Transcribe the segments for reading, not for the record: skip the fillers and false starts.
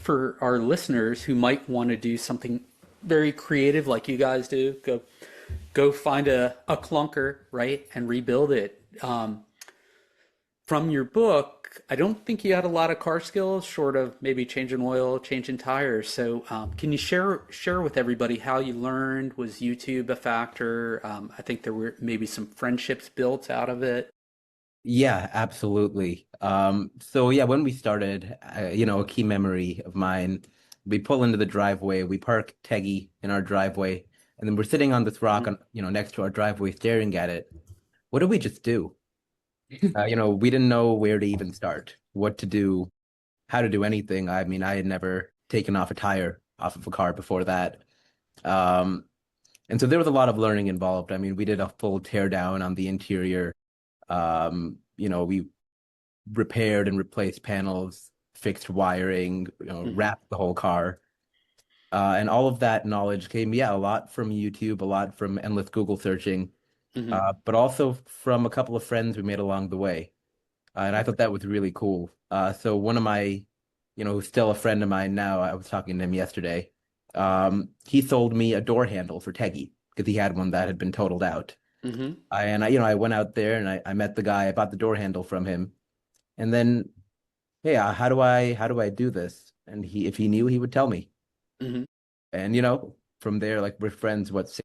for our listeners who might want to do something very creative like you guys do, go find a clunker, right, and rebuild it. From your book, I don't think you had a lot of car skills, short of maybe changing oil, changing tires. So, can you share with everybody how you learned? Was YouTube a factor? I think there were maybe some friendships built out of it. Yeah, absolutely. So yeah, when we started, a key memory of mine, we pull into the driveway, we park Teggy in our driveway, and then we're sitting on this rock Mhm. on, next to our driveway staring at it. What did we just do? We didn't know where to even start, what to do, how to do anything. I mean, I had never taken off a tire off of a car before that. Um, and so there was a lot of learning involved. I mean, we did a full tear down on the interior. We repaired and replaced panels, fixed wiring, Mhm. wrapped the whole car. And all of that knowledge came, yeah, a lot from YouTube, a lot from endless Google searching, Mhm. but also from a couple of friends we made along the way. And I thought that was really cool. So one of my, who's still a friend of mine now, I was talking to him yesterday. He sold me a door handle for Teggy because he had one that had been totaled out. Mhm. I went out there and I met the guy. I bought the door handle from him. And then, hey, how do I do this? And if he knew, he would tell me. Mhm. And from there, like we're friends, what,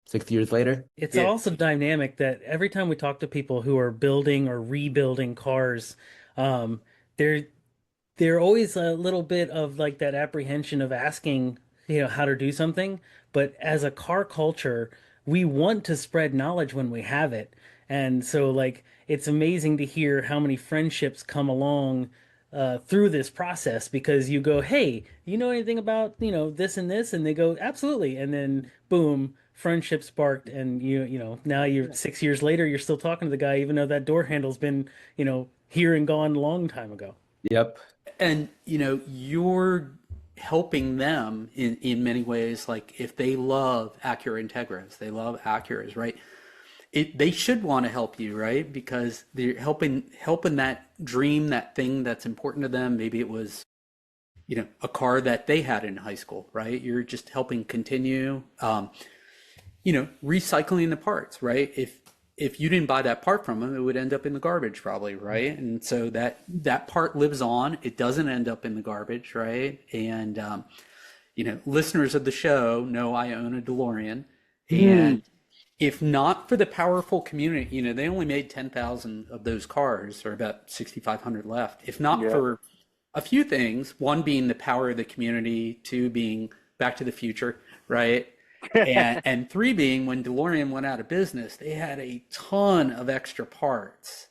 6 years later? It's Yeah. also dynamic that every time we talk to people who are building or rebuilding cars, um, they're they're always a little bit of like that apprehension of asking, how to do something. But as a car culture, we want to spread knowledge when we have it. And so, like, it's amazing to hear how many friendships come along through this process because you go, hey, you know anything about, this and this? And they go, absolutely. And then, boom, friendship sparked. And now you're 6 years later, you're still talking to the guy, even though that door handle's been, here and gone a long time ago. Yep. And you're helping them in many ways. Like if they love Acura Integras, they love Acuras, right? They should want to help you, right? Because they're helping that dream, that thing that's important to them. Maybe it was a car that they had in high school, right? You're just helping continue. Recycling the parts, right? If you didn't buy that part from them, it would end up in the garbage probably, right? And so that part lives on. It doesn't end up in the garbage, right? And listeners of the show know I own a DeLorean, Hmm. and if not for the powerful community, they only made 10,000 of those cars, or about 6,500 left. If not Yeah. for a few things, one being the power of the community, two being Back to the Future, right? And three being when DeLorean went out of business, they had a ton of extra parts.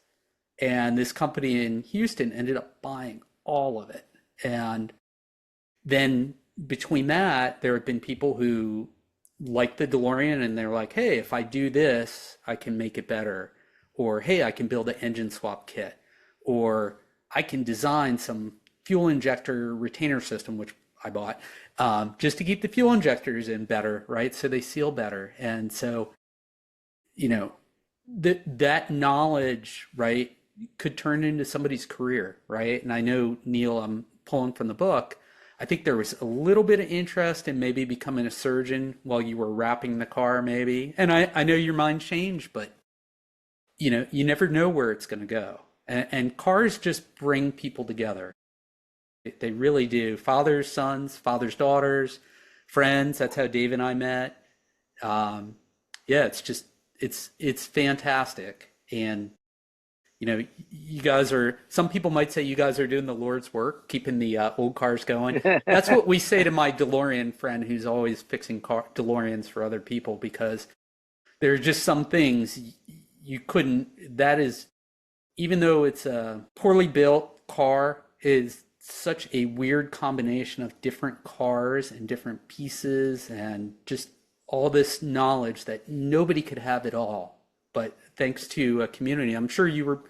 And this company in Houston ended up buying all of it. And then between that, there have been people who like the DeLorean and they're like, hey, if I do this, I can make it better. Or hey, I can build an engine swap kit. Or I can design some fuel injector retainer system, which I bought, just to keep the fuel injectors in better, right? So they seal better. And so, you know, that knowledge, right, could turn into somebody's career, right? And I know, Neil, I'm pulling from the book. I think there was a little bit of interest in maybe becoming a surgeon while you were wrapping the car, maybe. And I know your mind changed, but you never know where it's going to go. And cars just bring people together. They really do. Fathers, sons, fathers, daughters, friends. That's how Dave and I met. Um, yeah, it's fantastic. And you guys are. Some people might say you guys are doing the Lord's work, keeping the old cars going. That's what we say to my DeLorean friend, who's always fixing DeLoreans for other people, because there are just some things you couldn't. That is, even though it's a poorly built car, is such a weird combination of different cars and different pieces and just all this knowledge that nobody could have it all. But thanks to a community, I'm sure you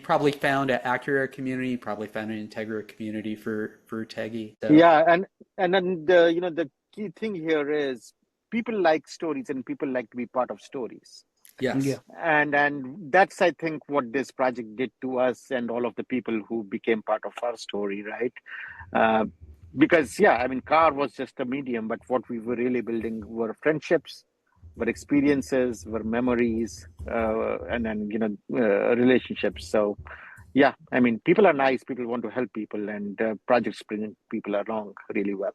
probably found an Acura community, you probably found an Integra community for Teggy. So Yeah, and then the key thing here is people like stories and people like to be part of stories. Yeah. yes. And that's I think what this project did to us and all of the people who became part of our story, right? Uh, Because yeah, I mean, car was just a medium, but what we were really building were friendships, were experiences, were memories, and then relationships. So yeah, I mean, people are nice. People want to help people, and projects bring people along really well.